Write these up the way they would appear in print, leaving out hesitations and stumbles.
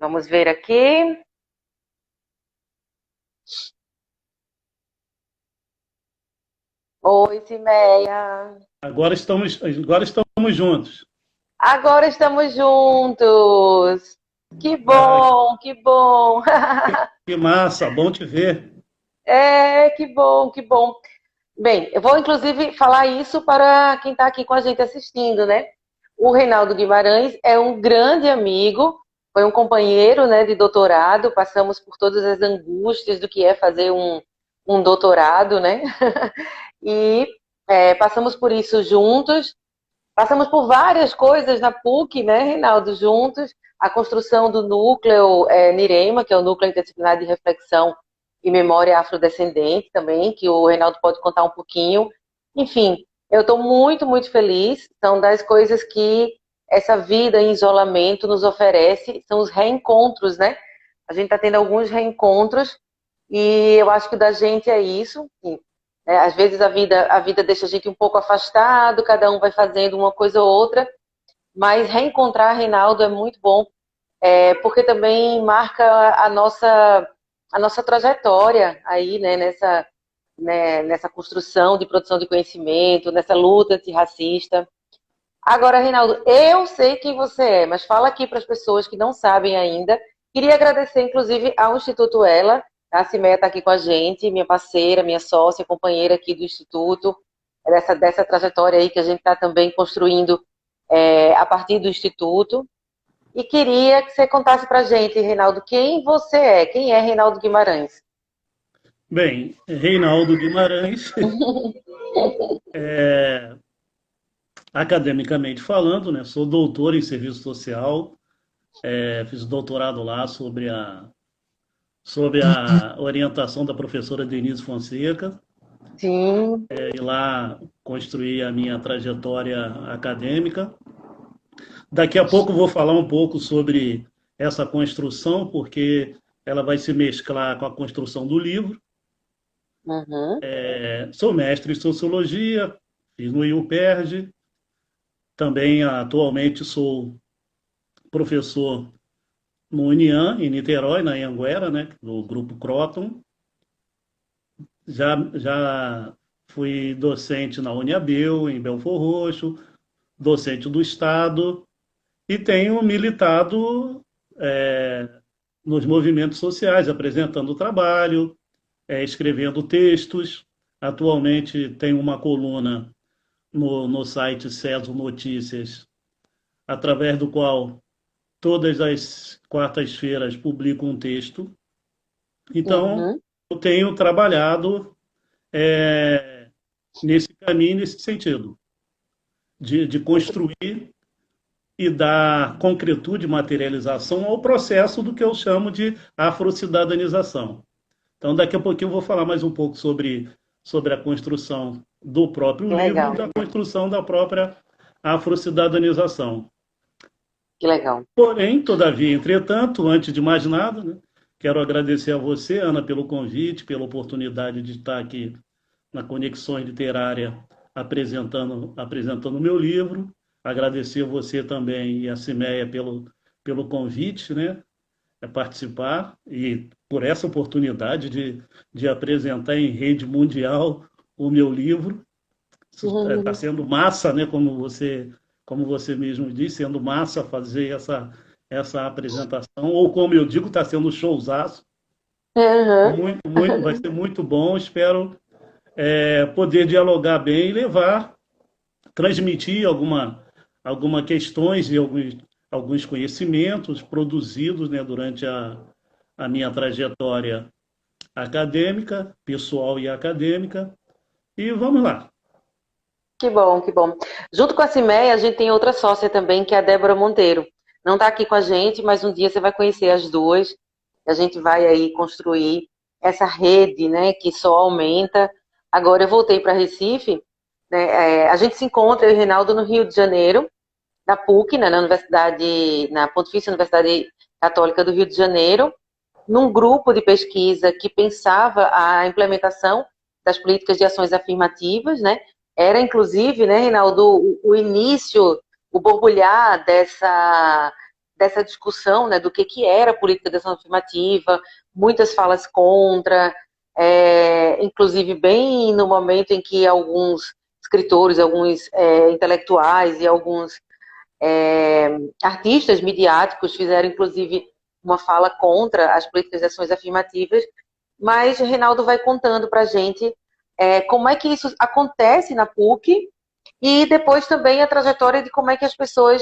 Vamos ver aqui. Oi, Cimeia. Agora estamos juntos. Agora estamos juntos. Que Ah, bom, que bom. que massa, bom te ver. É, que bom, que bom. Bem, eu vou inclusive falar isso para quem está aqui com a gente assistindo, né? O Reinaldo Guimarães é um grande amigo, foi um companheiro, né, de doutorado, passamos por todas as angústias do que é fazer um doutorado, né? E passamos por isso juntos. Passamos por várias coisas na PUC, né, Reinaldo, juntos. A construção do núcleo NIREMA, que é o Núcleo Interdisciplinar de Reflexão e Memória Afrodescendente também, que o Reinaldo pode contar um pouquinho. Enfim, eu estou muito, muito feliz. São das coisas que essa vida em isolamento nos oferece, são os reencontros, né? A gente está tendo alguns reencontros e eu acho que o da gente é isso. Às vezes a vida deixa a gente um pouco afastado, cada um vai fazendo uma coisa ou outra, mas reencontrar Reinaldo é muito bom, porque também marca a nossa trajetória aí, nessa construção de produção de conhecimento, nessa luta antirracista. Agora, Reinaldo, eu sei quem você é, mas fala aqui para as pessoas que não sabem ainda. Queria agradecer, inclusive, ao Instituto Ela. A Cimeia está aqui com a gente, minha parceira, minha sócia, companheira aqui do Instituto, dessa trajetória aí que a gente está também construindo a partir do Instituto. E queria que você contasse para a gente, Reinaldo, quem você é, quem é Reinaldo Guimarães? Bem, Reinaldo Guimarães, academicamente falando, né, sou doutor em serviço social, fiz doutorado lá sobre a orientação da professora Denise Fonseca, Sim. e lá construí a minha trajetória acadêmica. Daqui a pouco vou falar um pouco sobre essa construção, porque ela vai se mesclar com a construção do livro. Uhum. Sou mestre em sociologia, fiz no IUPERJ, também atualmente sou professor no Unian, em Niterói, na Anhanguera, né, do Grupo Croton. Já fui docente na Uniabel, em Belford Roxo, docente do Estado, e tenho militado é, nos movimentos sociais, apresentando o trabalho, escrevendo textos. Atualmente tenho uma coluna no site Ceso Notícias, através do qual todas as quartas-feiras publico um texto. Então, Uhum. eu tenho trabalhado nesse caminho, nesse sentido, de Muito, construir e dar concretude, materialização ao processo do que eu chamo de afrocidadanização. Então, daqui a pouquinho eu vou falar mais um pouco sobre a construção do próprio que livro e legal, da construção da própria afrocidadanização. que legal. Porém, todavia, entretanto, antes de mais nada, né, quero agradecer a você, Ana, pelo convite, pela oportunidade de estar aqui na Conexões Literária apresentando o meu livro. Agradecer a você também e a Cimeia pelo convite, né, a participar e por essa oportunidade de apresentar em rede mundial o meu livro. Está sendo massa, né, como você mesmo disse, sendo massa fazer essa apresentação, ou como eu digo, está sendo showzaço. Uhum. Muito, muito, vai ser muito bom. Espero poder dialogar bem e transmitir alguma questões e alguns conhecimentos produzidos, né, durante a minha trajetória acadêmica, pessoal e acadêmica. E vamos lá. Que bom, que bom. Junto com a Cimeia, a gente tem outra sócia também, que é a Débora Monteiro. Não está aqui com a gente, mas um dia você vai conhecer as duas. A gente vai aí construir essa rede, né, que só aumenta. Agora eu voltei para Recife, né, a gente se encontra, eu e o Reinaldo, no Rio de Janeiro, na PUC, né, na Pontifícia Universidade Católica do Rio de Janeiro, num grupo de pesquisa que pensava a implementação das políticas de ações afirmativas, né? Era, inclusive, né, Reinaldo, o início, o borbulhar dessa discussão, né, do que era a política de ação afirmativa, muitas falas contra, inclusive bem no momento em que alguns escritores, alguns intelectuais e alguns artistas midiáticos fizeram, inclusive, uma fala contra as políticas de ações afirmativas, mas o Reinaldo vai contando para a gente como é que isso acontece na PUC e depois também a trajetória de como é que as pessoas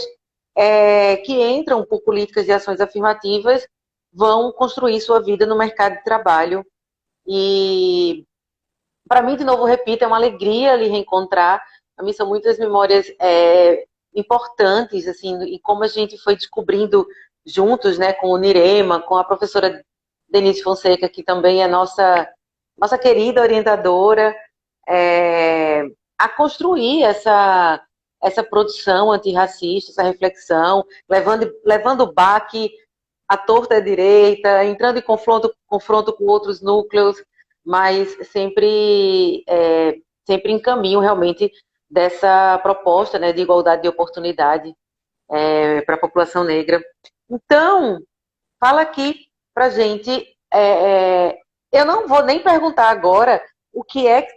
que entram por políticas de ações afirmativas vão construir sua vida no mercado de trabalho. E, para mim, de novo, repito, é uma alegria lhe reencontrar. Para mim, são muitas memórias importantes, assim, e como a gente foi descobrindo juntos, né, com o Nirema, com a professora Denise Fonseca, que também é nossa querida orientadora, a construir essa produção antirracista, essa reflexão, levando o baque à torta e à direita, entrando em confronto com outros núcleos, mas sempre em caminho realmente dessa proposta, né, de igualdade de oportunidade para a população negra. Então, fala aqui para a gente. Eu não vou nem perguntar agora o que é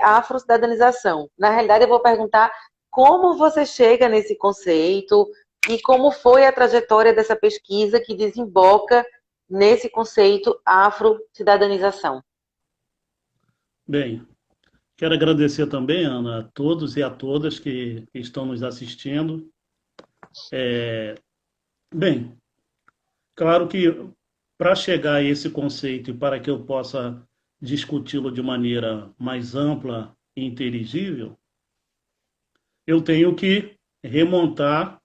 a afrocidadanização. Na realidade, eu vou perguntar como você chega nesse conceito e como foi a trajetória dessa pesquisa que desemboca nesse conceito afrocidadanização. Bem, quero agradecer também, Ana, a todos e a todas que estão nos assistindo. Bem, claro que para chegar a esse conceito e para que eu possa discuti-lo de maneira mais ampla e inteligível, eu tenho que remontar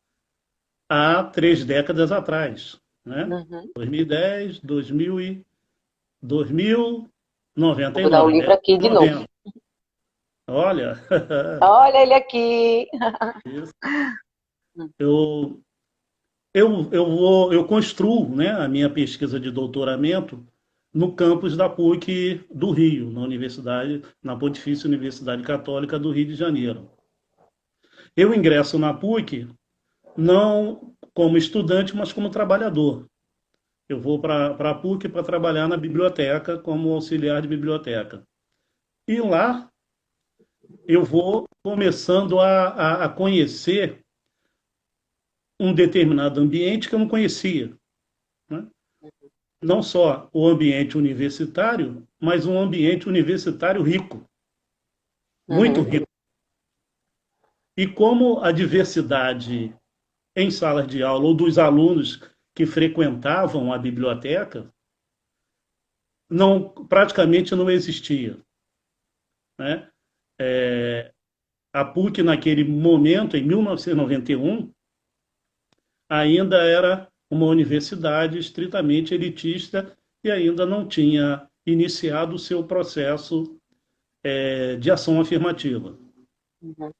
a 3 décadas atrás, né? Uhum. 2010, 2000 e Vou dar o 2099, livro aqui de novo. 90. Olha, Olha ele aqui. isso. Eu construo, né, a minha pesquisa de doutoramento no campus da PUC do Rio, na Pontifícia Universidade Católica do Rio de Janeiro. Eu ingresso na PUC não como estudante, mas como trabalhador. Eu vou para a PUC para trabalhar na biblioteca como auxiliar de biblioteca. E lá eu vou começando a conhecer um determinado ambiente que eu não conhecia, né? Não só o ambiente universitário, mas um ambiente universitário rico, muito Uhum. rico. E como a diversidade em salas de aula ou dos alunos que frequentavam a biblioteca praticamente não existia, né? A PUC, naquele momento, em 1991, ainda era uma universidade estritamente elitista e ainda não tinha iniciado o seu processo de ação afirmativa. Uhum.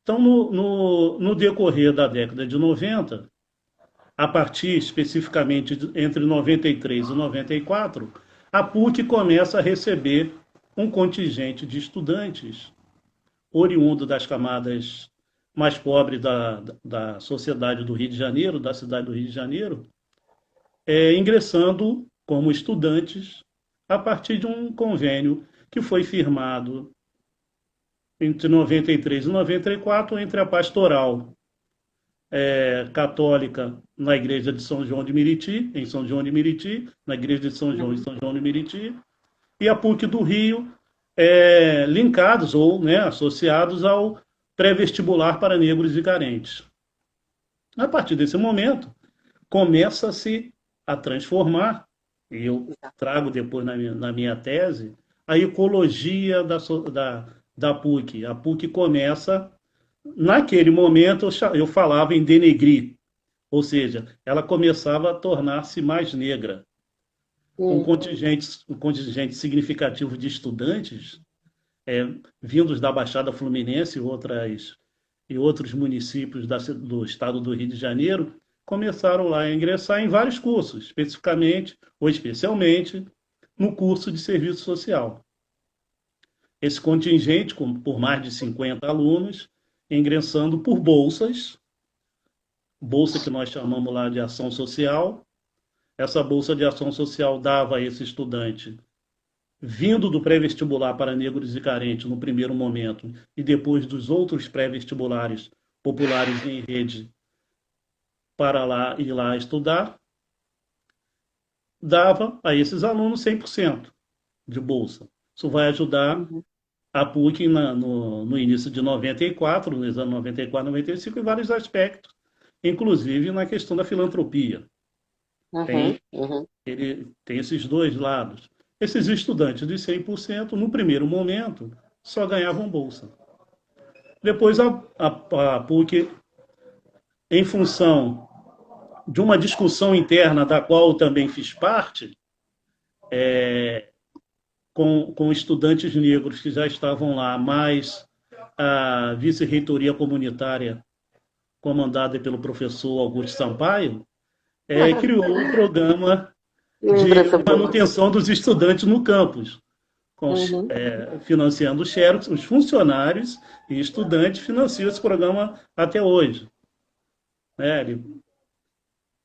Então, no decorrer da década de 90, a partir especificamente entre 93 e 94, a PUC começa a receber um contingente de estudantes oriundo das camadas mais pobres da sociedade do Rio de Janeiro, da cidade do Rio de Janeiro, ingressando como estudantes a partir de um convênio que foi firmado entre 93 e 94 entre a pastoral católica na igreja de São João de Meriti, em São João de Meriti, na igreja de São João em São João de Meriti, e a PUC do Rio, linkados ou, né, associados ao pré-vestibular para negros e carentes. A partir desse momento, começa-se a transformar, e eu trago depois na minha tese, a ecologia da PUC. A PUC começa, naquele momento eu falava em denegrir, ou seja, ela começava a tornar-se mais negra. Um contingente significativo de estudantes vindos da Baixada Fluminense e outros municípios do estado do Rio de Janeiro começaram lá a ingressar em vários cursos, especificamente ou especialmente no curso de serviço social. Esse contingente, por mais de 50 alunos, ingressando por bolsas, bolsa que nós chamamos lá de ação social. Essa bolsa de ação social dava a esse estudante, vindo do pré-vestibular para negros e carentes no primeiro momento, e depois dos outros pré-vestibulares populares em rede, para lá ir lá estudar, dava a esses alunos 100% de bolsa. Isso vai ajudar Uhum. a PUC no início de 94, nos anos 94, 95, em vários aspectos, inclusive na questão da filantropia. Uhum. Tem, Uhum. ele tem esses dois lados. Esses estudantes de 100%, no primeiro momento, só ganhavam bolsa. Depois a PUC, em função de uma discussão interna da qual eu também fiz parte, com estudantes negros que já estavam lá, mais a vice-reitoria comunitária comandada pelo professor Augusto Sampaio, criou um programa Que de lembrança boa. manutenção dos estudantes no campus, Uhum. financiando os xerox, os funcionários e estudantes financiam esse programa até hoje.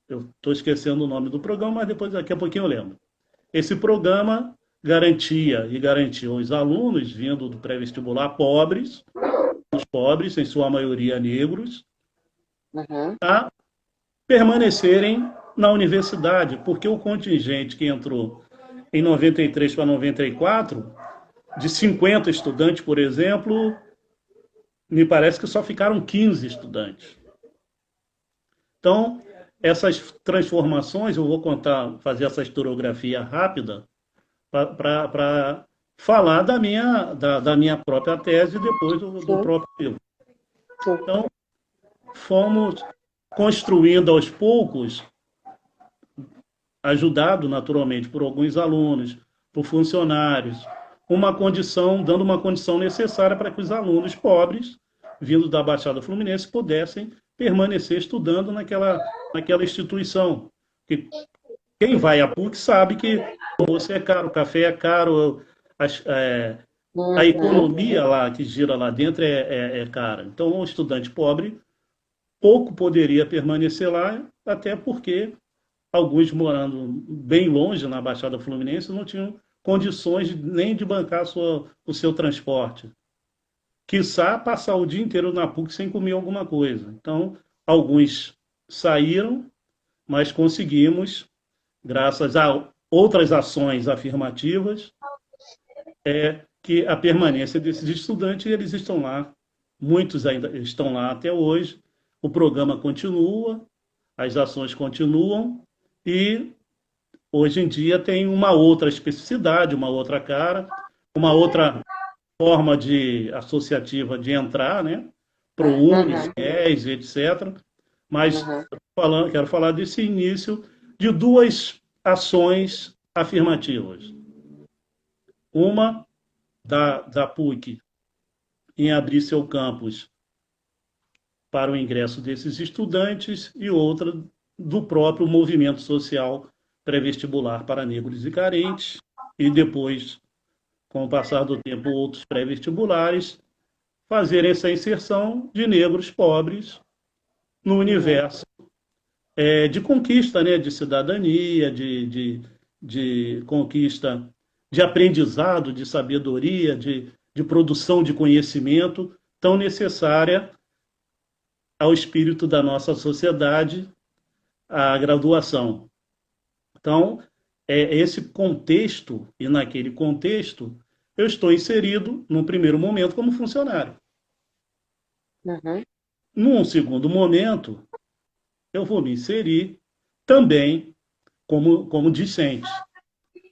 Eu estou esquecendo o nome do programa, mas depois daqui a pouquinho eu lembro. Esse programa garantia os alunos vindo do pré-vestibular pobres, os pobres, em sua maioria negros, Uhum. a permanecerem na universidade, porque o contingente que entrou em 93 para 94, de 50 estudantes, por exemplo, me parece que só ficaram 15 estudantes. Então, essas transformações, eu vou fazer essa historiografia rápida para falar da minha própria tese e depois do Sim, próprio livro. sim. Então, fomos construindo aos poucos, ajudado naturalmente por alguns alunos, por funcionários, dando uma condição necessária para que os alunos pobres, vindo da Baixada Fluminense, pudessem permanecer estudando naquela instituição. Que quem vai à PUC sabe que o almoço é caro, o café é caro, a Uhum. economia lá que gira lá dentro é cara. Então, o estudante pobre pouco poderia permanecer lá, até porque alguns morando bem longe na Baixada Fluminense não tinham condições nem de bancar o seu transporte. Quiçá passar o dia inteiro na PUC sem comer alguma coisa. Então, alguns saíram, mas conseguimos, graças a outras ações afirmativas, que a permanência desses estudantes, eles estão lá, muitos ainda estão lá até hoje, o programa continua, as ações continuam, e hoje em dia tem uma outra especificidade, uma outra cara, uma outra forma associativa de entrar, né? ProUni, Uhum. FIES, etc. Mas Uhum. quero falar desse início de duas ações afirmativas. Uma da PUC em abrir seu campus para o ingresso desses estudantes e outra do próprio movimento social pré-vestibular para negros e carentes, e depois, com o passar do tempo, outros pré-vestibulares, fazer essa inserção de negros pobres no Uhum. universo de conquista, né, de cidadania, de conquista, de aprendizado, de sabedoria, de produção de conhecimento tão necessária ao espírito da nossa sociedade, a graduação. Então, é esse contexto, e naquele contexto, eu estou inserido, num primeiro momento, como funcionário. Uhum. Num segundo momento, eu vou me inserir também como discente.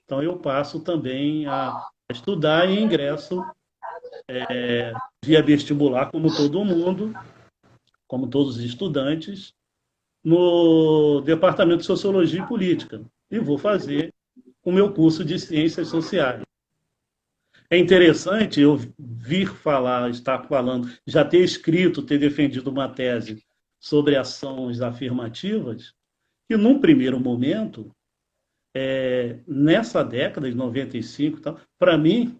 Então, eu passo também a estudar e ingresso via vestibular, como todo mundo, como todos os estudantes, no Departamento de Sociologia e Política. E vou fazer o meu curso de Ciências Sociais. É interessante eu vir falar, estar falando, já ter escrito, ter defendido uma tese sobre ações afirmativas, que num primeiro momento, nessa década de 95, para mim,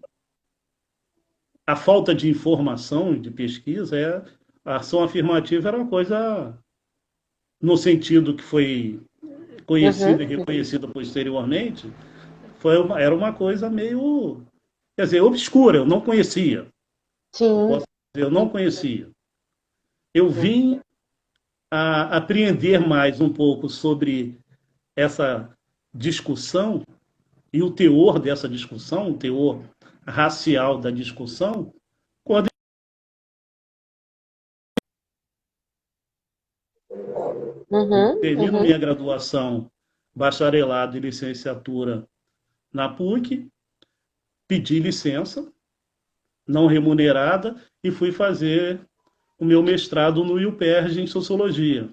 a falta de informação, de pesquisa, a ação afirmativa era uma coisa no sentido que foi conhecida e Uhum. reconhecida posteriormente, era uma coisa meio, quer dizer, obscura, eu não conhecia. Eu Sim. posso dizer, eu não conhecia. Eu vim a apreender mais um pouco sobre essa discussão e o teor dessa discussão, o teor racial da discussão, quando eu Uhum. termino Uhum. minha graduação, bacharelado e licenciatura na PUC, pedi licença, não remunerada, e fui fazer o meu mestrado no IUPERJ em Sociologia.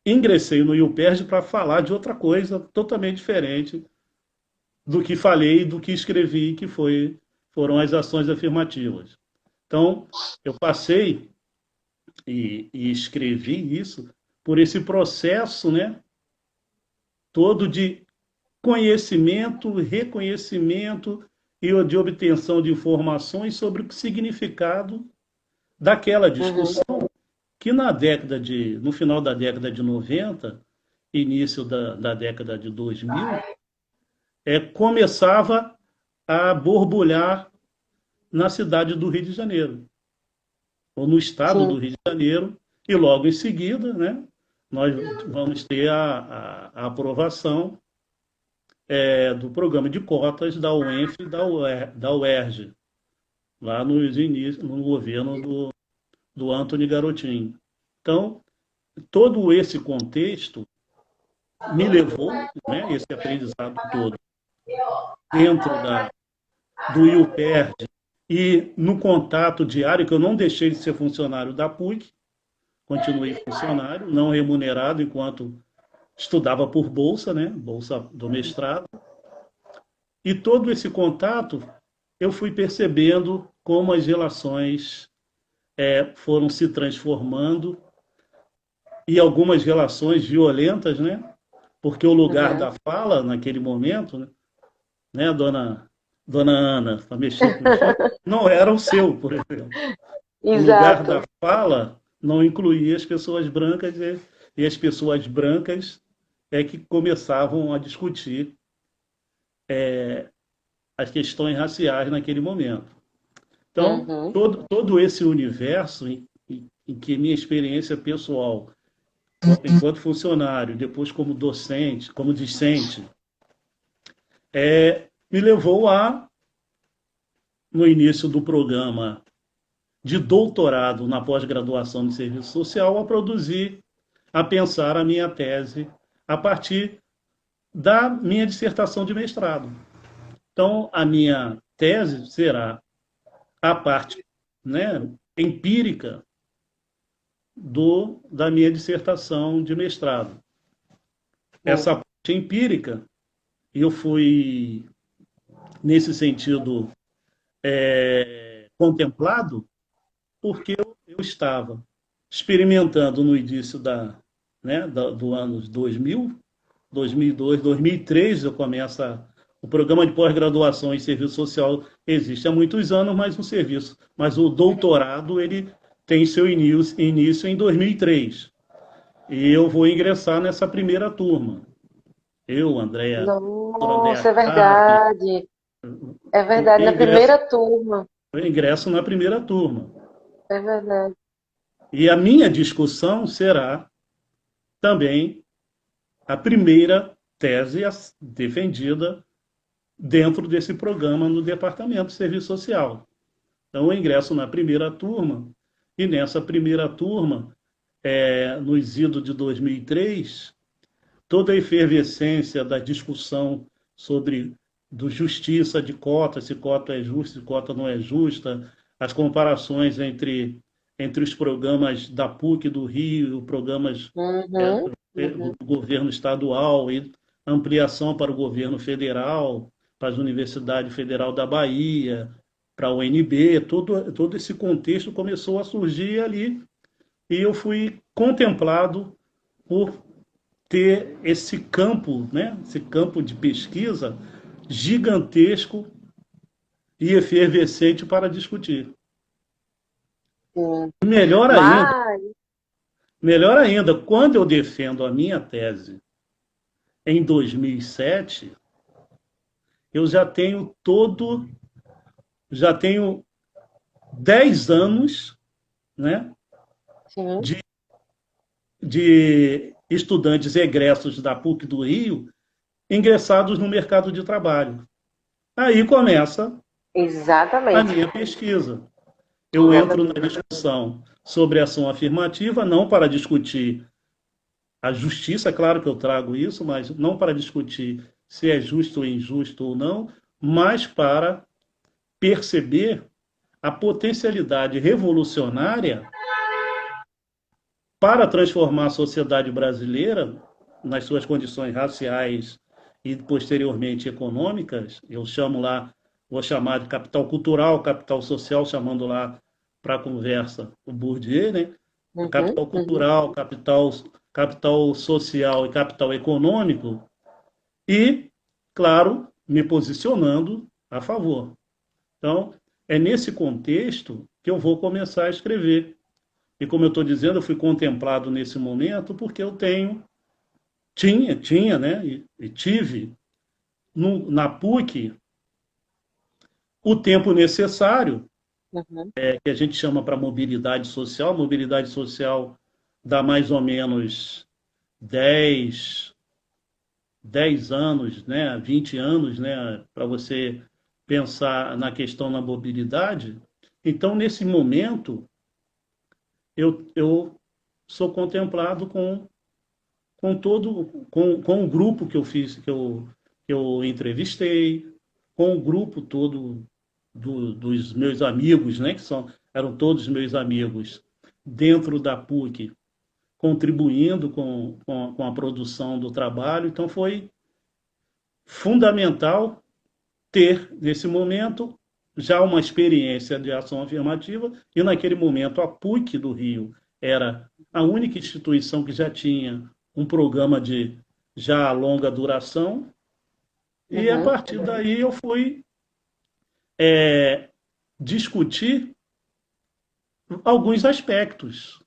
Ingressei no IUPERJ para falar de outra coisa totalmente diferente do que falei e do que escrevi, foram as ações afirmativas. Então, eu passei e escrevi isso por esse processo, né, todo de conhecimento, reconhecimento e de obtenção de informações sobre o significado daquela Uhum. discussão que no final da década de 90, início da década de 2000, começava a borbulhar na cidade do Rio de Janeiro, ou no estado do Sim. Rio de Janeiro, e logo em seguida, né, nós vamos ter a aprovação do programa de cotas da UENF e da UERJ, lá nos inícios, no governo do Antony Garotinho. Então, todo esse contexto me levou, né, esse aprendizado todo, dentro do IUPERJ e no contato diário, que eu não deixei de ser funcionário da PUC, continuei funcionário, não remunerado, enquanto estudava por bolsa, né, bolsa do mestrado, e todo esse contato eu fui percebendo como as relações foram se transformando e algumas relações violentas, né? Porque o lugar Uhum. da fala naquele momento, né, dona Ana, para mexer com os filhos, não era o seu, por exemplo. O lugar da Exato. fala não incluía as pessoas brancas e as pessoas brancas que começavam a discutir as questões raciais naquele momento. Então, Uhum. todo esse universo em que minha experiência pessoal, enquanto funcionário, depois como docente, como discente, me levou no início do programa de doutorado na pós-graduação de serviço social, a pensar a minha tese a partir da minha dissertação de mestrado. Então, a minha tese será a parte, né, empírica da minha dissertação de mestrado. Essa parte empírica, eu fui, nesse sentido, contemplado, porque eu estava experimentando no início do ano 2000, 2002, 2003, eu começo o programa de pós-graduação em serviço social existe há muitos anos, mas o doutorado ele tem seu início em 2003. E eu vou ingressar nessa primeira turma. Eu, doutora Andréa Nossa, é Cap, verdade. É eu verdade. Na ingresso, primeira turma. eu ingresso na primeira turma. É verdade. E a minha discussão será também a primeira tese defendida dentro desse programa no Departamento de Serviço Social. Então, eu ingresso na primeira turma, e nessa primeira turma, nos idos de 2003, toda a efervescência da discussão sobre justiça de cota, se cota é justa, se cota não é justa, as comparações entre os programas da PUC do Rio, programas Uhum. do Uhum. governo estadual e ampliação para o governo federal, para a Universidade Federal da Bahia, para a UNB, todo esse contexto começou a surgir ali e eu fui contemplado por ter esse campo, né, esse campo de pesquisa gigantesco e efervescente para discutir. Sim. Melhor ainda, Mas, melhor ainda, quando eu defendo a minha tese em 2007, eu já tenho 10 anos, né, Sim, de, de estudantes egressos da PUC do Rio ingressados no mercado de trabalho. Aí começa a exatamente. minha pesquisa. Eu entro na Exatamente. discussão sobre ação afirmativa, não para discutir a justiça, claro que eu trago isso, mas não para discutir se é justo ou injusto ou não, mas para perceber a potencialidade revolucionária para transformar a sociedade brasileira nas suas condições raciais e posteriormente econômicas. Eu chamo lá, vou chamar de capital cultural, capital social, chamando lá para a conversa o Bourdieu, né? Uhum, Capital uhum. cultural, capital social e capital econômico, e, claro, me posicionando a favor. Então, é nesse contexto que eu vou começar a escrever. E como eu estou dizendo, eu fui contemplado nesse momento porque eu tinha, né, e tive na PUC o tempo necessário, Uhum. que a gente chama para mobilidade social. Mobilidade social dá mais ou menos 10 10 anos, né, 20 anos, né, para você pensar na questão da mobilidade. Então, nesse momento, eu sou contemplado com o grupo que eu fiz, que eu entrevistei, com o grupo todo dos meus amigos, né, eram todos meus amigos, dentro da PUC, contribuindo com a produção do trabalho. Então, foi fundamental ter, nesse momento, já uma experiência de ação afirmativa, e naquele momento a PUC do Rio era a única instituição que já tinha um programa de já longa duração, e a Uhum. partir daí eu fui é, discutir alguns aspectos,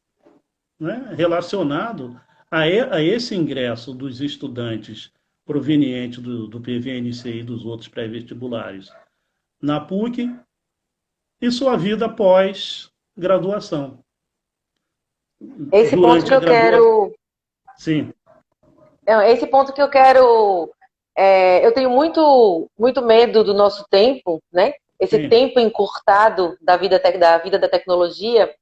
né, relacionados a esse ingresso dos estudantes provenientes do PVNC e dos outros pré-vestibulares na PUC e sua vida após graduação. Esse ponto Durante que a eu graduação, quero, sim, não, esse ponto que eu quero, eu tenho muito medo do nosso tempo, né? Esse sim, tempo encurtado da vida da tecnologia.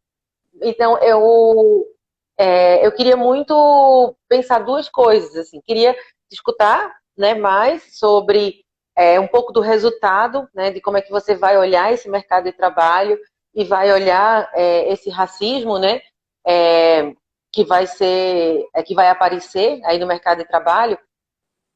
Então, eu queria muito pensar duas coisas, assim. Queria escutar, né, mais sobre um pouco do resultado, né, de como é que você vai olhar esse mercado de trabalho e vai olhar esse racismo, né, é, que vai aparecer aí no mercado de trabalho.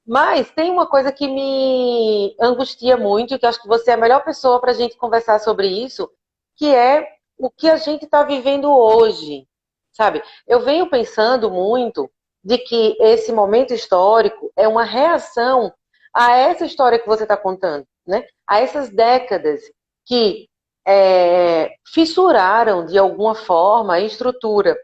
Mas tem uma coisa que me angustia muito, que eu acho que você é a melhor pessoa para a gente conversar sobre isso, que é o que a gente está vivendo hoje, sabe? Eu venho pensando muito de que esse momento histórico é uma reação a essa história que você está contando, né? A essas décadas que fissuraram de alguma forma a estrutura.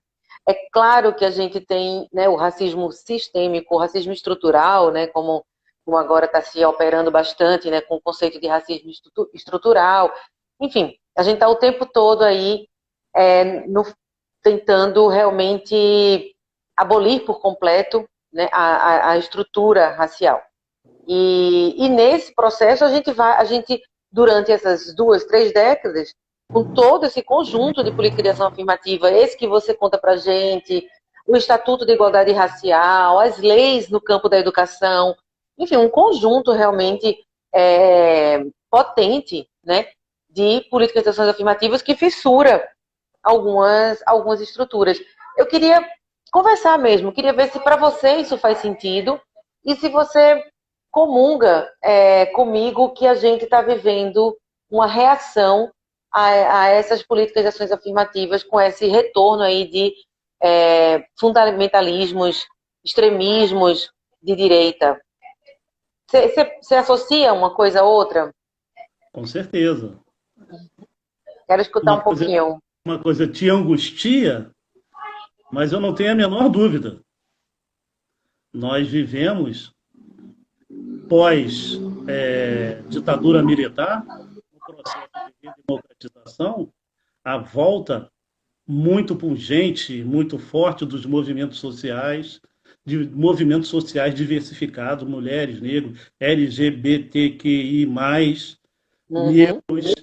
É claro que a gente tem, né, o racismo sistêmico, o racismo estrutural, né, como agora está se operando bastante, né, com o conceito de racismo estrutural. Enfim, a gente está o tempo todo aí tentando realmente abolir por completo, né, a estrutura racial. E nesse processo a gente, durante essas 2, 3 décadas, com todo esse conjunto de política de ação afirmativa, esse que você conta para gente, o Estatuto de Igualdade Racial, as leis no campo da educação, enfim, um conjunto realmente potente, né, de políticas de ações afirmativas que fissura algumas estruturas. Eu queria conversar mesmo, queria ver se para você isso faz sentido e se você comunga comigo que a gente está vivendo uma reação a essas políticas de ações afirmativas com esse retorno aí de fundamentalismos, extremismos de direita. Você associa uma coisa a outra? com certeza. Quero escutar Uma um coisa, pouquinho. uma coisa te angustia, Mas eu não tenho a menor dúvida. Nós vivemos pós-ditadura militar, um processo de redemocratização, a volta muito pungente, muito forte dos movimentos sociais, de movimentos sociais diversificados, mulheres, negros, LGBTQI+, Uhum. negros,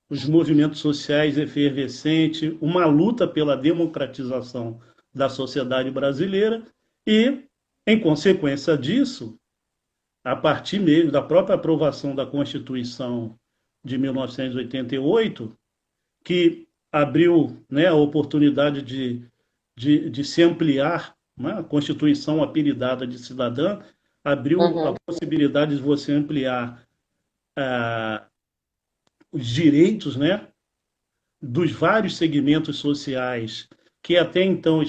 os movimentos sociais efervescentes, uma luta pela democratização da sociedade brasileira e, em consequência disso, a partir mesmo da própria aprovação da Constituição de 1988, que abriu, né, a oportunidade de se ampliar, né, a Constituição apelidada de cidadã, abriu a Uhum. possibilidade de você ampliar os direitos, né, dos vários segmentos sociais que até então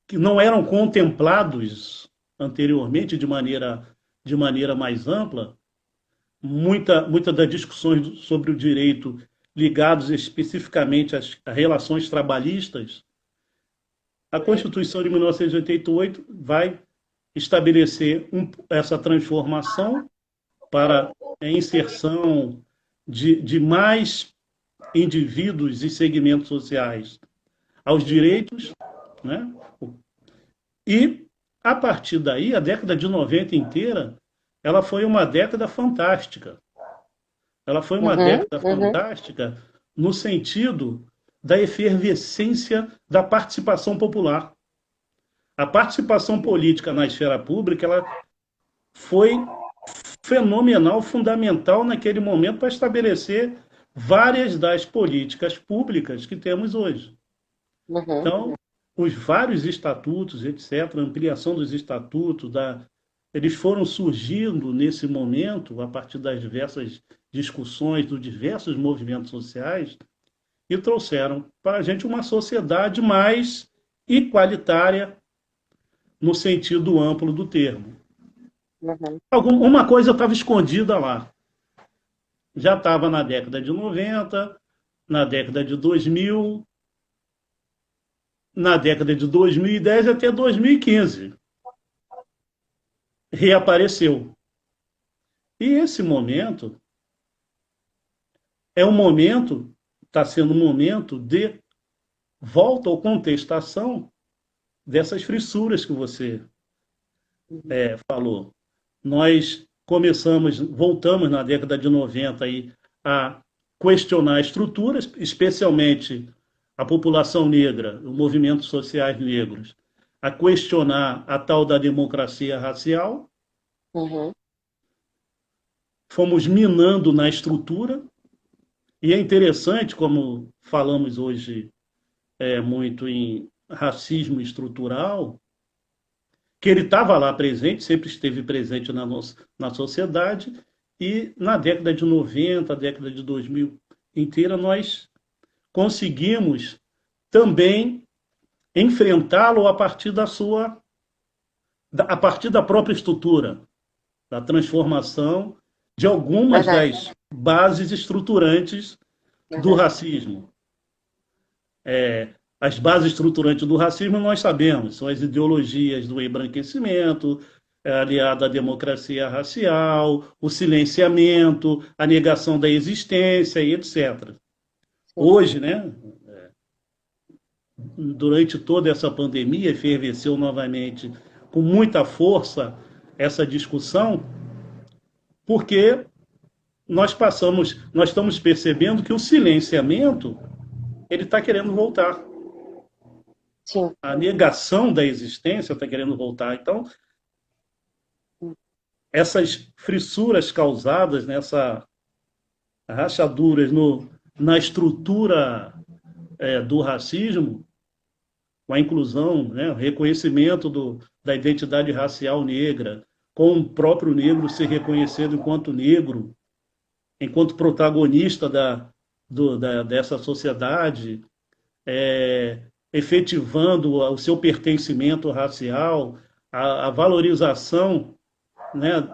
que não eram contemplados anteriormente de maneira mais ampla. Muita das discussões sobre o direito ligados especificamente às relações trabalhistas, a Constituição de 1988 vai estabelecer essa transformação para a inserção de mais indivíduos e segmentos sociais aos direitos, né? E, a partir daí, a década de 90 inteira, ela foi uma década fantástica. Ela foi uma Uhum. década Uhum. fantástica no sentido da efervescência da participação popular. A participação política na esfera pública ela foi fenomenal, fundamental naquele momento para estabelecer várias das políticas públicas que temos hoje. Uhum. Então, os vários estatutos, etc., a ampliação dos estatutos, eles foram surgindo nesse momento, a partir das diversas discussões dos diversos movimentos sociais, e trouxeram para a gente uma sociedade mais igualitária no sentido amplo do termo. Uhum. Uma coisa estava escondida lá. Já estava na década de 90, na década de 2000, na década de 2010 até 2015. Reapareceu. E esse momento está sendo um momento de volta ou contestação dessas fissuras que você falou. Nós voltamos na década de 90 aí a questionar estruturas, especialmente a população negra, os movimentos sociais negros, a questionar a tal da democracia racial. Uhum. Fomos minando na estrutura, e é interessante, como falamos hoje muito em racismo estrutural, que ele estava lá presente, sempre esteve presente na sociedade, e na década de 90, década de 2000 inteira, nós conseguimos também enfrentá-lo a partir a partir da própria estrutura, da transformação de algumas Verdade. das bases estruturantes do Verdade. racismo. As bases estruturantes do racismo nós sabemos, são as ideologias do embranquecimento, aliada à democracia racial, o silenciamento, a negação da existência e etc. Sim. Hoje, né, durante toda essa pandemia, efervesceu novamente com muita força essa discussão, porque nós estamos percebendo que o silenciamento ele está querendo voltar. Sim. A negação da existência está querendo voltar. Então, essas fissuras causadas nessa rachaduras na estrutura do racismo, com a inclusão, né, o reconhecimento da identidade racial negra, com o próprio negro ser reconhecido enquanto negro, enquanto protagonista dessa sociedade, efetivando o seu pertencimento racial, a valorização, né,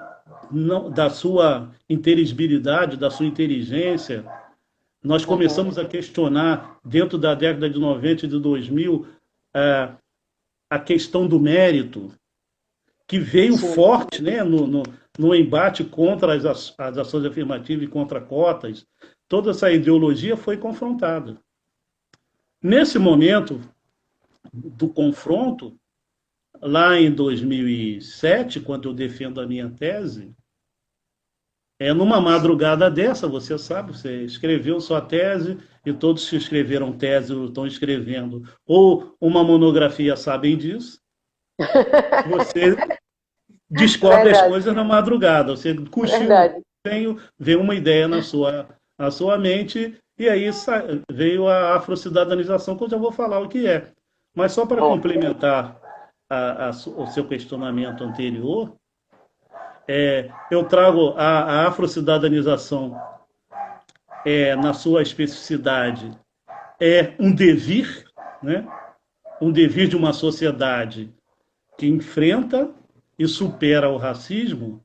da sua inteligibilidade, da sua inteligência. Nós Uhum. começamos a questionar, dentro da década de 90 e de 2000, a questão do mérito, que veio Sim. forte, né, no embate contra as ações afirmativas e contra cotas. Toda essa ideologia foi confrontada. Nesse momento do confronto, lá em 2007, quando eu defendo a minha tese, numa madrugada dessa, você sabe, você escreveu sua tese e todos que escreveram tese ou estão escrevendo, ou uma monografia sabem disso, você descobre as Verdade, coisas na madrugada, você cochila, verdade. vem uma ideia na sua mente e aí veio a afrocidadanização, que eu já vou falar o que é. Mas só para Bom, complementar o seu questionamento anterior, eu trago a afrocidadanização na sua especificidade, é um devir, né? Um devir de uma sociedade que enfrenta e supera o racismo,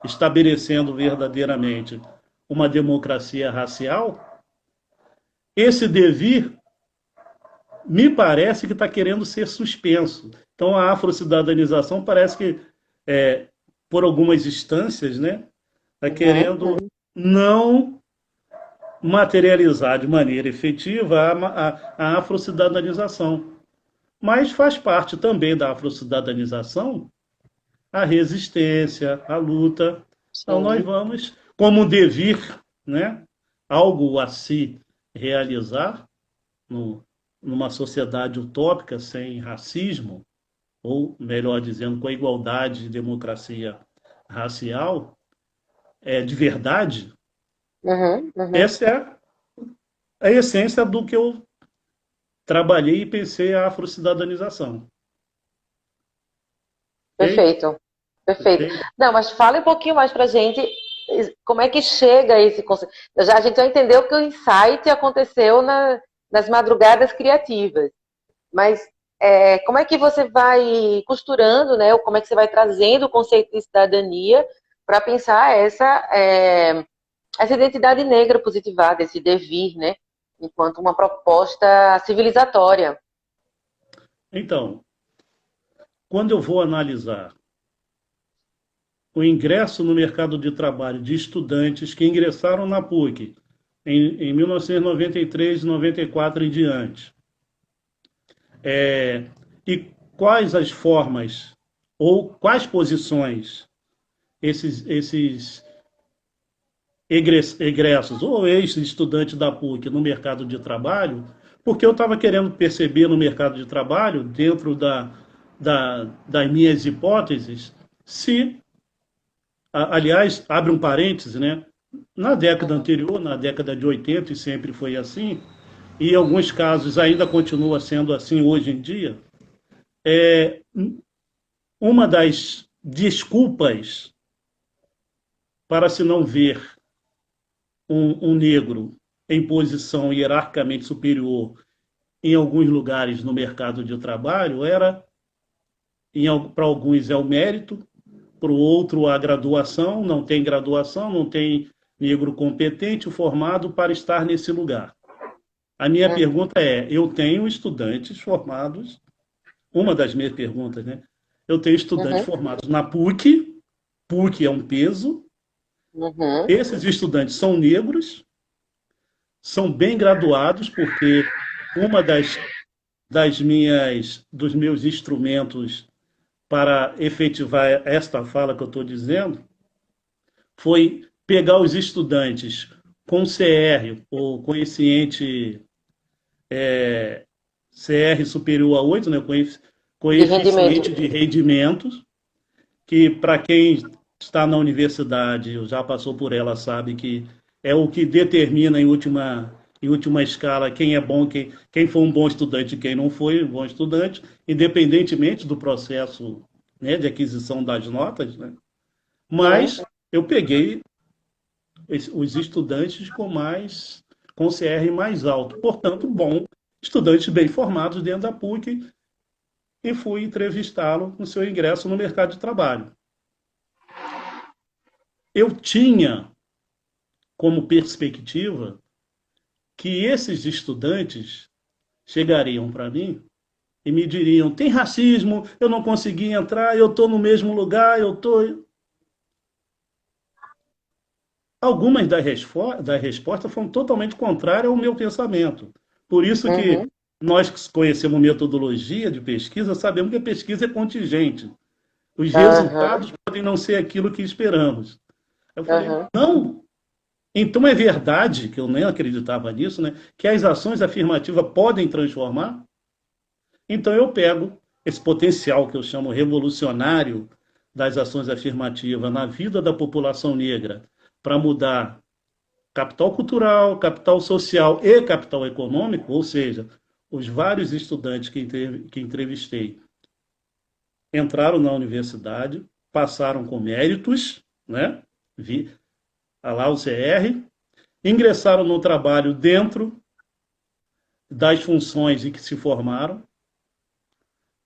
estabelecendo verdadeiramente uma democracia racial. Esse devir me parece que está querendo ser suspenso. Então, a afrocidadanização parece que, por algumas instâncias, né, está uhum, querendo uhum. não materializar de maneira efetiva a afrocidadanização. Mas faz parte também da afrocidadanização a resistência, a luta. Então, nós Sim. vamos, como devir, né, algo a se realizar no, numa sociedade utópica sem racismo, ou melhor dizendo, com a igualdade e democracia racial, de verdade, Uhum, uhum. essa é a essência do que eu trabalhei e pensei a afrocidadanização. Ok? Perfeito, perfeito. Ok? Não, mas fale um pouquinho mais pra gente como é que chega a esse conceito. Já, a gente já entendeu que o insight aconteceu nas madrugadas criativas, mas como é que você vai costurando, né? Ou como é que você vai trazendo o conceito de cidadania para pensar essa identidade negra positivada, esse devir, né? Enquanto uma proposta civilizatória. Então, quando eu vou analisar o ingresso no mercado de trabalho de estudantes que ingressaram na PUC em 1993, 94 em diante, e quais as formas ou quais posições esses egressos ou ex-estudantes da PUC no mercado de trabalho, porque eu estava querendo perceber no mercado de trabalho, dentro das minhas hipóteses, se, aliás, abre um parêntese, né? Na década anterior, na década de 80, e sempre foi assim, e em alguns casos ainda continua sendo assim hoje em dia, é, uma das desculpas para se não ver um negro em posição hierarquicamente superior em alguns lugares no mercado de trabalho era, para alguns é o mérito, para o outro a graduação, não tem graduação, não tem negro competente formado para estar nesse lugar. A minha Uhum, pergunta eu tenho estudantes formados, uma das minhas perguntas, né? Eu tenho estudantes uhum, formados na PUC, PUC é um peso, uhum. esses estudantes são negros, são bem graduados, porque uma dos meus instrumentos para efetivar esta fala que eu estou dizendo foi pegar os estudantes com CR, ou coeficiente CR superior a 8, né, De rendimento. coeficiente de rendimentos, que para quem está na universidade, ou já passou por ela, sabe que é o que determina em última escala quem é bom, quem foi um bom estudante e quem não foi um bom estudante, independentemente do processo, né, de aquisição das notas, né? Sim. Mas eu peguei os estudantes com CR mais alto, portanto, bom, estudantes bem formados dentro da PUC, e fui entrevistá-lo no seu ingresso no mercado de trabalho. Eu tinha como perspectiva que esses estudantes chegariam para mim e me diriam: tem racismo, eu não consegui entrar, eu estou no mesmo lugar, eu estou. Algumas das respostas foram totalmente contrárias ao meu pensamento. Por isso que Uhum. nós que conhecemos metodologia de pesquisa, sabemos que a pesquisa é contingente. Os Aham. resultados podem não ser aquilo que esperamos. Eu falei, Aham. não. Então é verdade, que eu nem acreditava nisso, né? Que as ações afirmativas podem transformar. Então eu pego esse potencial que eu chamo revolucionário das ações afirmativas na vida da população negra para mudar capital cultural, capital social e capital econômico, ou seja, os vários estudantes que entrevistei entraram na universidade, passaram com méritos, né? Lá o CR, ingressaram no trabalho dentro das funções em que se formaram.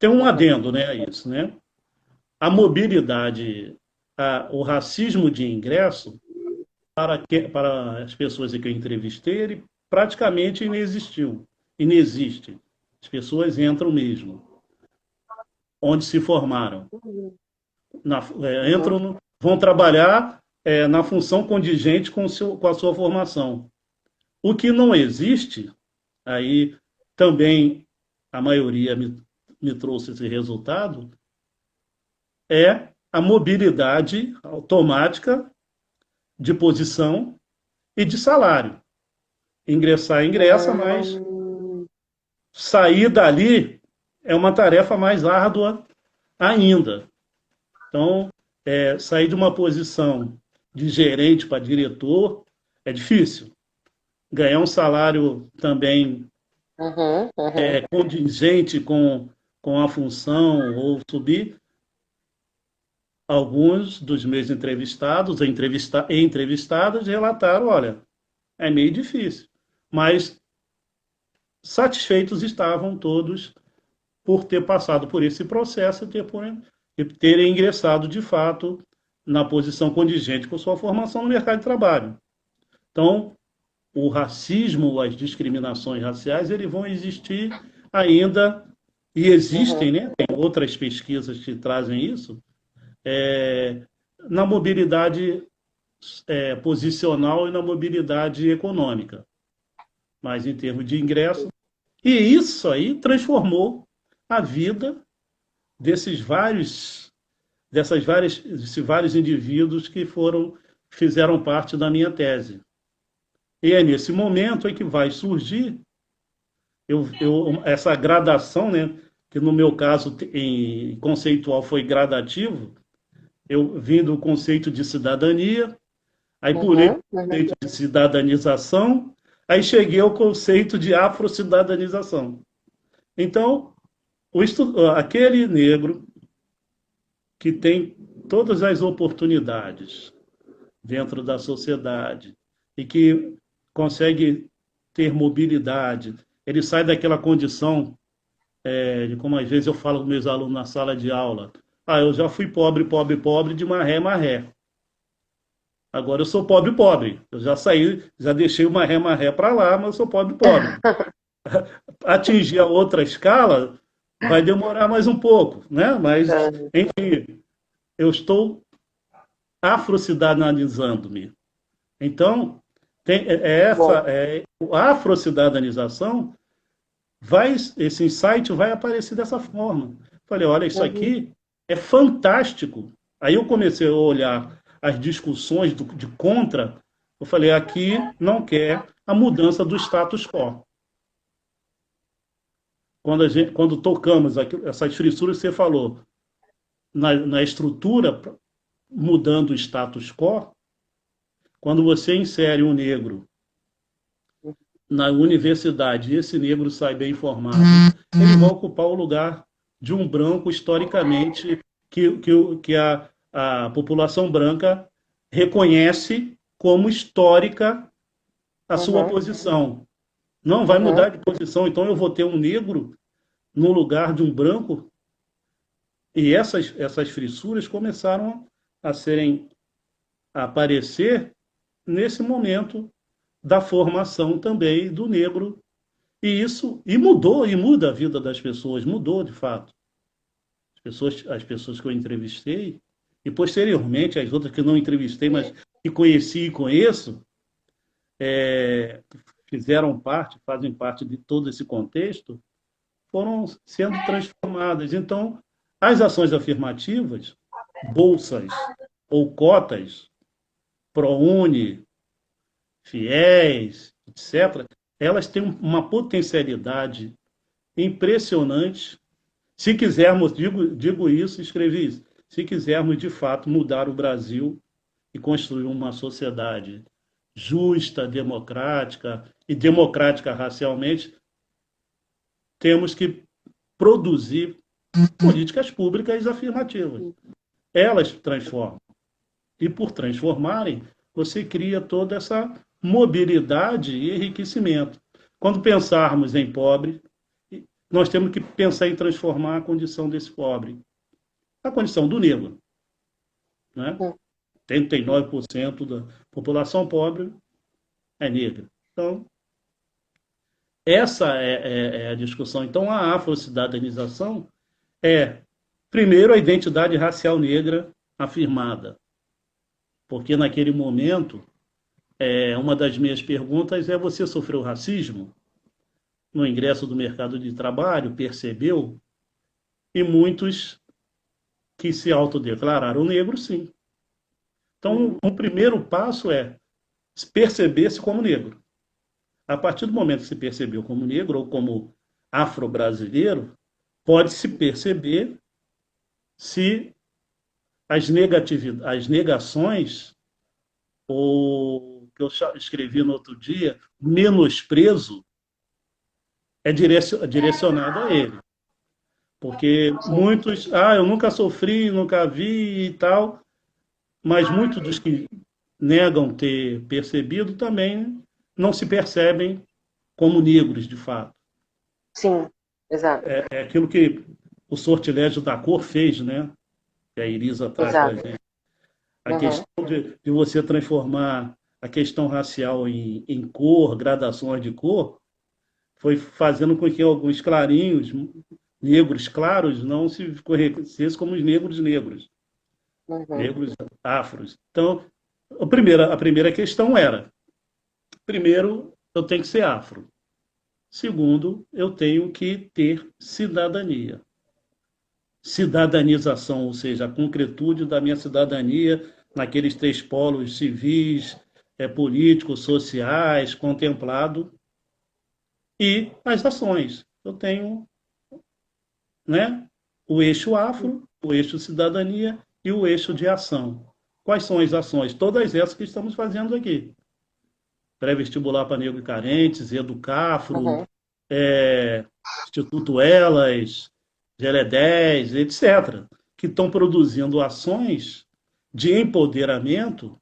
Tem um Uhum. adendo, né, a isso, né? A mobilidade, o racismo de ingresso para as pessoas que eu entrevistei, ele praticamente inexistiu, inexiste. As pessoas entram mesmo, onde se formaram, Uhum. entram, vão trabalhar na função condigente com a sua formação. O que não existe, aí também a maioria me trouxe esse resultado, é a mobilidade automática de posição e de salário. Ingressar, ingressa, mas Uhum. sair dali é uma tarefa mais árdua ainda. Então, sair de uma posição de gerente para diretor é difícil. Ganhar um salário também Uhum. Uhum. contingente com a função ou subir. Alguns dos meus entrevistados e entrevistadas relataram: olha, é meio difícil, mas satisfeitos estavam todos por ter passado por esse processo e terem ingressado de fato na posição condigente com sua formação no mercado de trabalho. Então, o racismo, as discriminações raciais, eles vão existir ainda e Uhum. existem, né? Tem outras pesquisas que trazem isso, é, na mobilidade posicional e na mobilidade econômica, mas em termos de ingresso. E isso aí transformou a vida desses vários, desses vários indivíduos que fizeram parte da minha tese. E é nesse momento aí que vai surgir essa gradação, né, que no meu caso em conceitual foi gradativo. Eu vim do conceito de cidadania, aí pulei Uhum. o Uhum. conceito de cidadanização, aí cheguei ao conceito de afrocidadanização. Então, aquele negro que tem todas as oportunidades dentro da sociedade e que consegue ter mobilidade, ele sai daquela condição de como às vezes eu falo com meus alunos na sala de aula: ah, eu já fui pobre, pobre, pobre, de maré, maré. Agora eu sou pobre, pobre. Eu já saí, já deixei o maré, maré para lá, mas eu sou pobre, pobre. Atingir a outra escala vai demorar mais um pouco, né? Mas, enfim, eu estou afrocidadanizando-me. Então, Bom. a afrocidadanização esse insight vai aparecer dessa forma. Falei, olha, isso Uhum. aqui é fantástico. Aí eu comecei a olhar as discussões de contra, eu falei, aqui não quer a mudança do status quo. Quando tocamos essas fissuras que você falou, na estrutura, mudando o status quo, quando você insere um negro na universidade e esse negro sai bem formado, ele vai ocupar o lugar de um branco historicamente que a população branca reconhece como histórica a sua Uhum. posição. Não vai Uhum. mudar de posição, então eu vou ter um negro no lugar de um branco, e essas fissuras começaram a aparecer nesse momento da formação também do negro E mudou, e muda a vida das pessoas, mudou de fato. As pessoas que eu entrevistei, e posteriormente as outras que eu não entrevistei, mas que conheci e conheço, é, fizeram parte, fazem parte de todo esse contexto, foram sendo transformadas. Então, as ações afirmativas, bolsas ou cotas, ProUni, FIES, etc., elas têm uma potencialidade impressionante. Se quisermos, digo isso, escrevi isso, se quisermos de fato mudar o Brasil e construir uma sociedade justa, democrática e democrática racialmente, temos que produzir políticas públicas afirmativas. Elas transformam. E por transformarem, você cria toda essa mobilidade e enriquecimento. Quando pensarmos em pobre, nós temos que pensar em transformar a condição desse pobre, a condição do negro. Né? 89% da população pobre é negra. Então, essa é a discussão. Então, a afrocidadanização é, primeiro, a identidade racial negra afirmada. Porque naquele momento, uma das minhas perguntas é: você sofreu racismo no ingresso do mercado de trabalho? Percebeu? E muitos que se autodeclararam negros, sim. Então, o primeiro passo é perceber-se como negro. A partir do momento que se percebeu como negro ou como afro-brasileiro, pode-se perceber se as negações, ou que eu escrevi no outro dia, menosprezo, é direcionado a ele. Porque muitos, eu nunca sofri, nunca vi e tal, mas muitos dos que negam ter percebido também não se percebem como negros, de fato. Sim, exato. É aquilo que o sortilégio da cor fez, né? Que a Irisa traz para a gente. A questão de você transformar a questão racial em cor, gradações de cor, foi fazendo com que alguns clarinhos, negros claros, não se reconhecessem como os negros negros, negros afros. Então, a primeira questão era: primeiro, eu tenho que ser afro. Segundo, eu tenho que ter cidadania. Cidadanização, ou seja, a concretude da minha cidadania naqueles 3 polos civis, políticos, sociais, contemplado, e as ações. Eu tenho, né, o eixo afro, o eixo cidadania e o eixo de ação. Quais são as ações? Todas essas que estamos fazendo aqui. Pré-vestibular para negros e carentes, Educafro, Instituto Elas, GLE 10, etc., que estão produzindo ações de empoderamento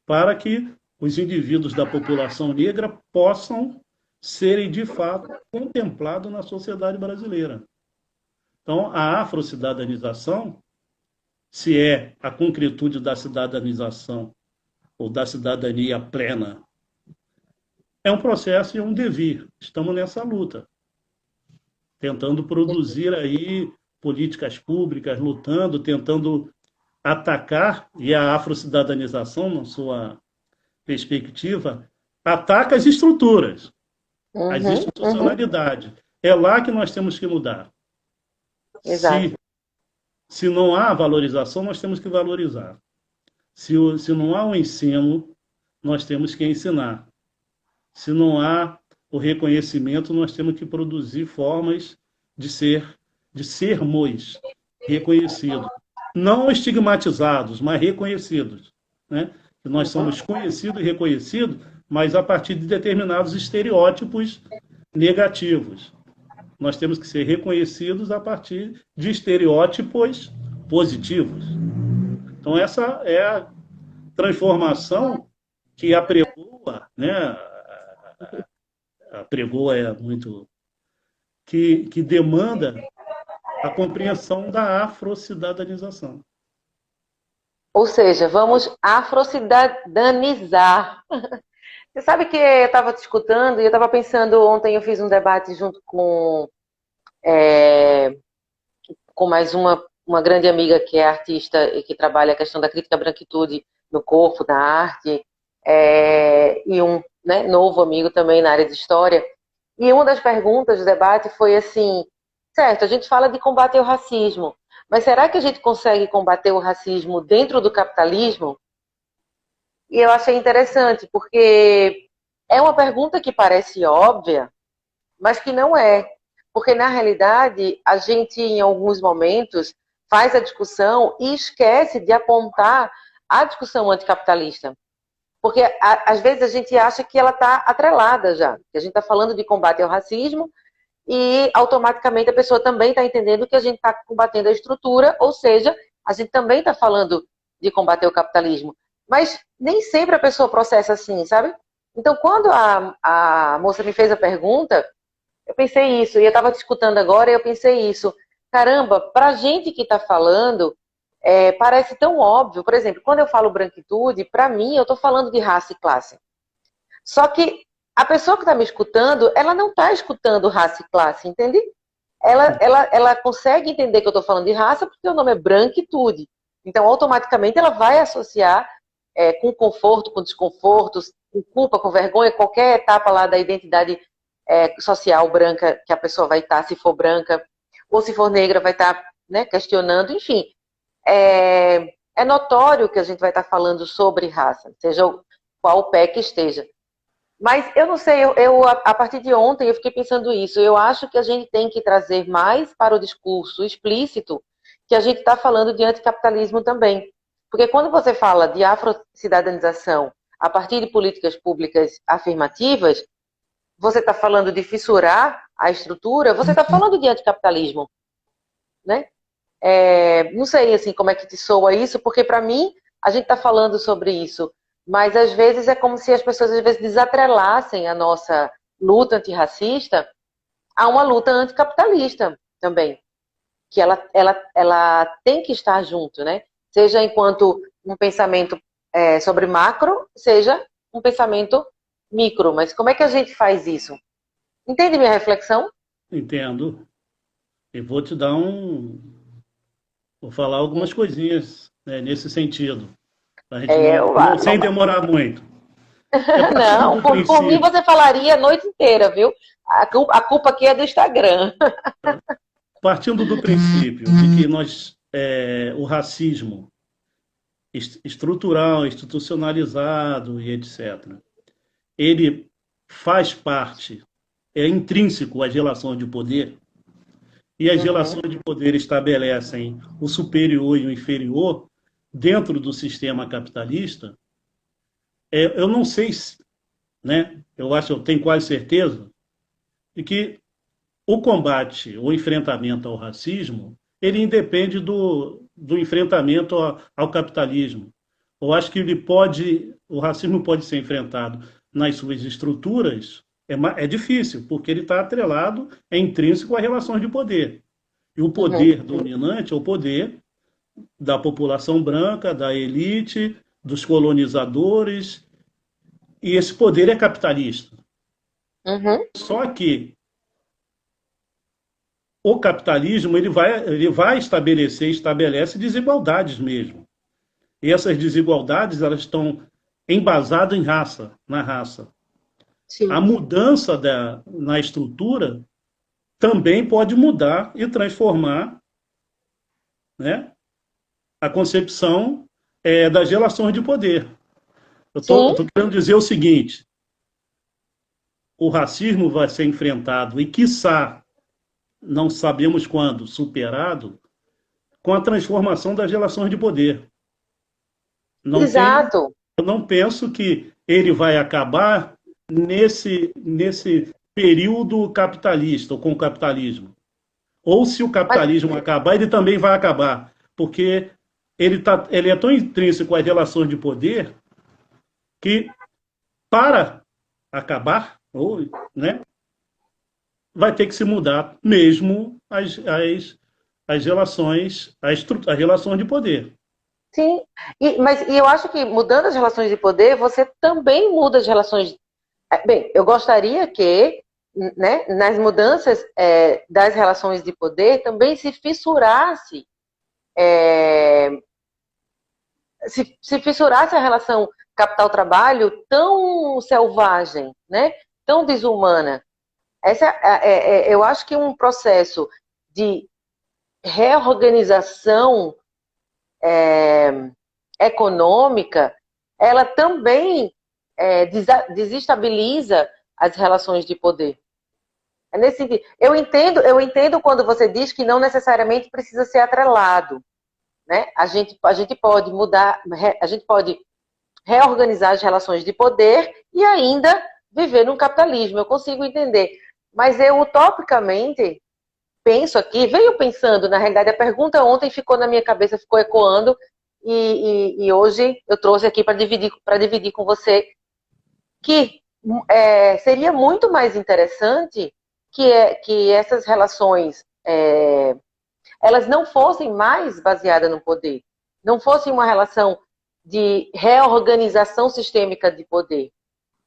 para que os indivíduos da população negra possam serem, de fato, contemplados na sociedade brasileira. Então, a afrocidadanização, se é a concretude da cidadanização ou da cidadania plena, é um processo e um devir. Estamos nessa luta, tentando produzir aí políticas públicas, lutando, tentando atacar, e a afrocidadanização, na sua perspectiva, ataca as estruturas, as institucionalidades. É lá que nós temos que mudar. Se não há valorização, nós temos que valorizar. Se não há um ensino, nós temos que ensinar. Se não há o reconhecimento, nós temos que produzir formas de sermos reconhecidos. Não estigmatizados, mas reconhecidos. Né? Que nós somos conhecidos e reconhecidos, mas a partir de determinados estereótipos negativos. Nós temos que ser reconhecidos a partir de estereótipos positivos. Então, essa é a transformação que apregoa, né? Apregoa é muito... que demanda a compreensão da afrocidadanização. Ou seja, vamos afrocidadanizar. Você sabe que eu estava te escutando e eu estava pensando, ontem eu fiz um debate junto é, com mais uma grande amiga que é artista e que trabalha a questão da crítica à branquitude no corpo, na arte, e um, né, novo amigo também na área de história. E uma das perguntas do debate foi assim, certo, a gente fala de combater o racismo, mas será que a gente consegue combater o racismo dentro do capitalismo? E eu achei interessante, porque é uma pergunta que parece óbvia, mas que não é. Porque, na realidade, a gente, em alguns momentos, faz a discussão e esquece de apontar a discussão anticapitalista. Porque, às vezes, a gente acha que ela está atrelada já. Que a gente está falando de combate ao racismo e, automaticamente, a pessoa também está entendendo que a gente está combatendo a estrutura, ou seja, a gente também está falando de combater o capitalismo. Mas nem sempre a pessoa processa assim, sabe? Então, quando a moça me fez a pergunta, eu pensei isso, e eu estava te escutando agora e eu pensei isso. Caramba, para a gente que está falando, parece tão óbvio. Por exemplo, quando eu falo branquitude, para mim, eu estou falando de raça e classe. Só que a pessoa que está me escutando, ela não está escutando raça e classe, entende? Ela consegue entender que eu estou falando de raça porque o nome é branquitude. Então, automaticamente, ela vai associar com conforto, com desconfortos, com culpa, com vergonha, qualquer etapa lá da identidade social branca que a pessoa vai estar, se for branca, ou se for negra, vai estar, né, questionando. Enfim, é notório que a gente vai estar falando sobre raça, seja qual o pé que esteja. Mas eu não sei, a partir de ontem eu fiquei pensando isso. Eu acho que a gente tem que trazer mais para o discurso explícito que a gente está falando de anticapitalismo também. Porque quando você fala de afrocidadanização a partir de políticas públicas afirmativas, você está falando de fissurar a estrutura, você está falando de anticapitalismo, né? Não sei assim como é que te soa isso, porque para mim a gente está falando sobre isso, mas às vezes é como se as pessoas às vezes desatrelassem a nossa luta antirracista a uma luta anticapitalista também, que ela tem que estar junto, né? Seja enquanto um pensamento sobre macro, seja um pensamento micro. Mas como é que a gente faz isso? Entende minha reflexão? Entendo. E vou te dar vou falar algumas coisinhas, né, nesse sentido, para a gente sem demorar muito. Partindo Não, do por mim princípio, você falaria a noite inteira, viu? A culpa aqui é do Instagram. partindo do princípio de que o racismo estrutural, institucionalizado e etc., ele faz parte, é intrínseco às relações de poder, e as Uhum, relações de poder estabelecem o superior e o inferior dentro do sistema capitalista. Eu não sei, né? Eu acho, eu tenho quase certeza de que o combate, o enfrentamento ao racismo, ele independe do enfrentamento ao capitalismo. Eu acho que o racismo pode ser enfrentado nas suas estruturas, é difícil, porque ele está atrelado, é intrínseco às relações de poder. E o uhum, poder dominante é o poder da população branca, da elite, dos colonizadores, e esse poder é capitalista. uhum. Só que o capitalismo ele vai estabelece desigualdades mesmo. E essas desigualdades elas estão embasadas na raça. A Sim, mudança na estrutura também pode mudar e transformar, né, a concepção das relações de poder. Eu sim, estou querendo dizer o seguinte: o racismo vai ser enfrentado e, quiçá, não sabemos quando, superado, com a transformação das relações de poder. Não tem, exato. eu não penso que ele vai acabar nesse período capitalista, ou com o capitalismo. Ou se o Mas, capitalismo acabar, ele também vai acabar, porque ele é tão intrínseco às relações de poder que, para acabar, ou, né, vai ter que se mudar mesmo as relações, as relações de poder. sim, mas eu acho que mudando as relações de poder, você também muda as relações Bem, eu gostaria que, né, nas mudanças das relações de poder também se fissurasse, é, se fissurasse a relação capital-trabalho tão selvagem, né, tão desumana. Eu acho que um processo de reorganização econômica, ela também desestabiliza as relações de poder. É nesse sentido. Eu entendo quando você diz que não necessariamente precisa ser atrelado, né? A gente pode mudar, a gente pode reorganizar as relações de poder e ainda viver num capitalismo. Eu consigo entender. Mas eu, utopicamente, penso aqui, venho pensando, na realidade, a pergunta ontem ficou na minha cabeça, ficou ecoando, e hoje eu trouxe aqui para dividir com você que seria muito mais interessante que essas relações elas não fossem mais baseadas no poder, não fosse uma relação de reorganização sistêmica de poder,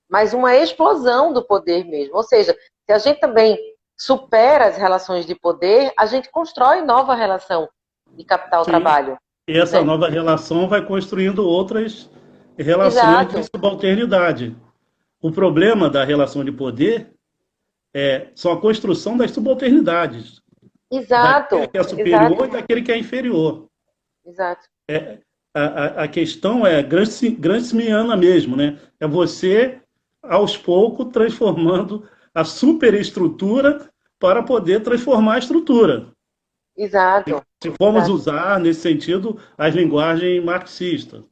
mas uma explosão do poder mesmo. Ou seja, se a gente também supera as relações de poder, a gente constrói nova relação de capital-trabalho. E essa Né? nova relação vai construindo outras relações de Exato, subalternidade. O problema da relação de poder são a construção das subalternidades, daquele exato, que é superior exato, e daquele que é inferior. exato. A questão é gramsciana mesmo, né? É você, aos poucos, transformando a superestrutura para poder transformar a estrutura. Exato, Se formos exato. usar, nesse sentido, as linguagens marxistas.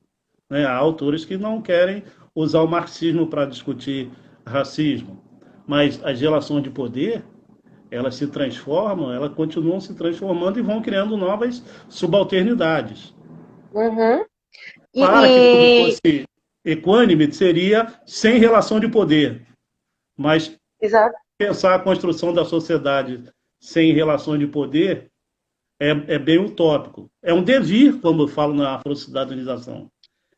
Né? Há autores que não querem usar o marxismo para discutir racismo, mas as relações de poder, elas se transformam, elas continuam se transformando e vão criando novas subalternidades. Uhum. Para que tudo E, fosse equânime, seria sem relação de poder, mas exato. pensar a construção da sociedade sem relação de poder é bem utópico. É um devir, como eu falo na afrocidadanização.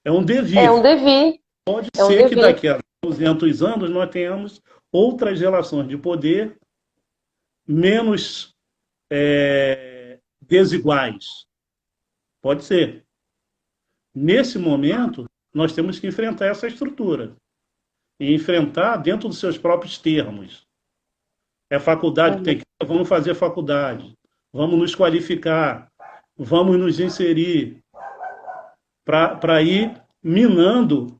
É um É um devir. devir, Pode é um ser que devir. daqui a 200 anos nós tenhamos outras relações de poder menos desiguais. Pode ser. Nesse momento, nós temos que enfrentar essa estrutura. E enfrentar dentro dos seus próprios termos. É faculdade que tem Uhum. que. Vamos fazer faculdade. Vamos nos qualificar. Vamos nos inserir. Para ir minando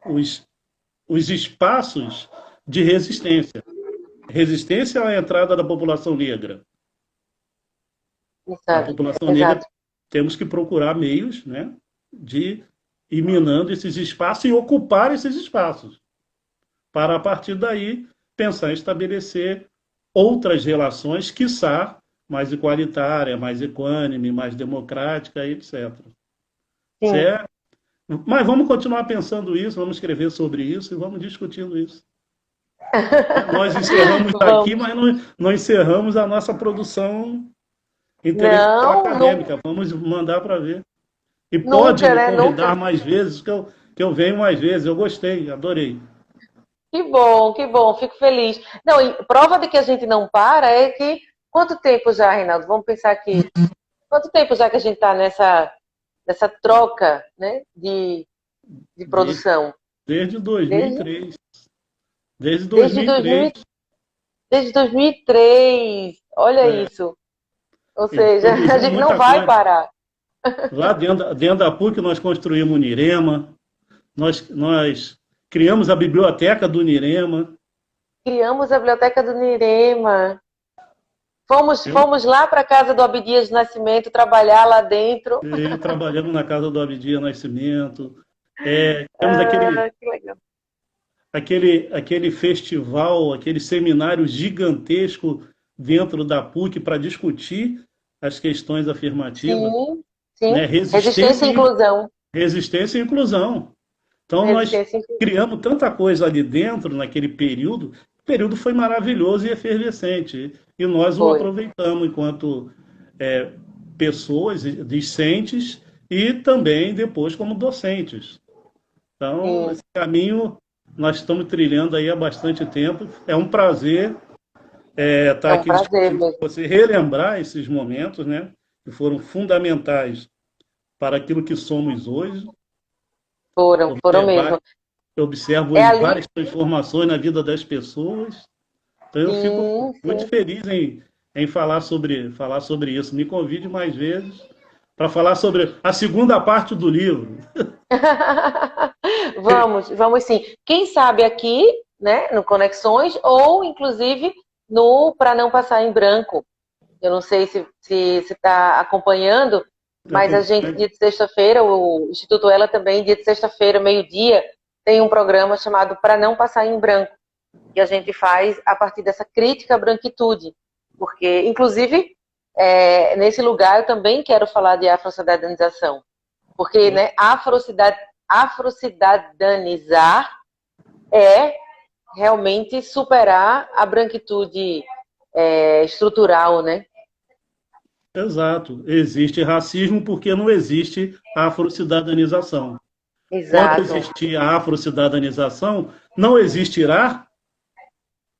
os, os espaços de resistência. Resistência à entrada da população negra. A Exato, população negra, exato. temos que procurar meios, né, de ir minando esses espaços e ocupar esses espaços, para a partir daí pensar em estabelecer outras relações, quiçá mais igualitária, mais equânime, mais democrática, etc. Sim. Certo? Mas vamos continuar pensando isso, vamos escrever sobre isso e vamos discutindo isso. Nós encerramos aqui, Vamos. mas não encerramos a nossa produção intelectual Não, acadêmica. Vamos mandar para ver. E pode nunca, me né? convidar Nunca. mais vezes, que eu venho mais vezes. Eu gostei, adorei. Que bom, fico feliz. Não, e prova de que a gente não para é que. Quanto tempo já, Reinaldo? Vamos pensar aqui. Quanto tempo já que a gente está nessa troca, né, de Desde, produção? desde Desde, 2003. Desde desde, 2003. desde 2003. Olha É, isso. Ou e seja, a produzimos gente não muita vai coisa. parar. Lá dentro da PUC nós construímos o Nirema, nós criamos a biblioteca do Nirema. Criamos a Biblioteca do Nirema. Eu, Fomos lá para a casa do Abdias Nascimento trabalhar lá dentro. trabalhamos na casa do Abdias Nascimento. Temos Ah, que legal. aquele festival, aquele seminário gigantesco dentro da PUC para discutir as questões afirmativas, Sim, né? sim. Resistência e inclusão. Resistência e inclusão. Então, nós Resistência e inclusão. criamos tanta coisa ali dentro, naquele período. O período foi maravilhoso e efervescente. E nós o Foi. aproveitamos enquanto é, pessoas, discentes, e também depois como docentes. Então, Sim. esse caminho nós estamos trilhando aí há bastante tempo. É um prazer É estar um aqui prazer discutindo mesmo. com você, relembrar esses momentos, né, que foram fundamentais para aquilo que somos hoje. Foram Observar, mesmo. eu observo É aí ali, várias transformações na vida das pessoas. Então eu fico sim, muito sim. feliz em falar sobre isso. Me convide mais vezes para falar sobre a segunda parte do livro. Vamos sim. Quem sabe aqui, né, no Conexões, ou inclusive no Para Não Passar em Branco. Eu não sei se está acompanhando, Eu mas a gente, acompanho. dia de sexta-feira, o Instituto Ela também, dia de sexta-feira, meio-dia, tem um programa chamado Para Não Passar em Branco, que a gente faz a partir dessa crítica à branquitude. Porque, inclusive, nesse lugar eu também quero falar de afrocidadanização. Porque, né, afrocidadanizar é realmente superar a branquitude estrutural, né? Exato. Existe racismo porque não existe afrocidadanização. Quando Exato. existir a afrocidadanização, não existirá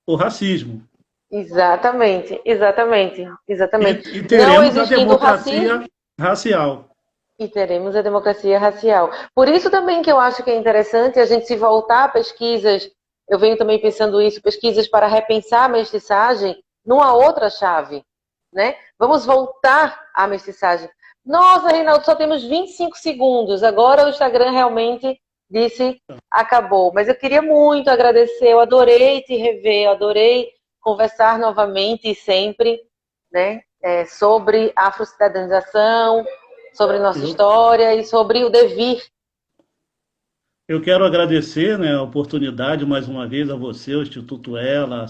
o racismo. Exatamente, exatamente, exatamente. E Não teremos a existindo racismo, democracia racial. e teremos a democracia racial. Por isso também que eu acho que é interessante a gente se voltar a pesquisas, eu venho também pensando isso, pesquisas para repensar a mestiçagem numa outra chave, né? Vamos voltar à mestiçagem. Nossa, Reinaldo, só temos 25 segundos. Agora o Instagram realmente disse acabou. Mas eu queria muito agradecer, eu adorei te rever, eu adorei conversar novamente e sempre, né? Sobre afrocidadanização, sobre nossa Eu, história e sobre o devir. eu quero agradecer, né, a oportunidade mais uma vez a você, ao Instituto Ela,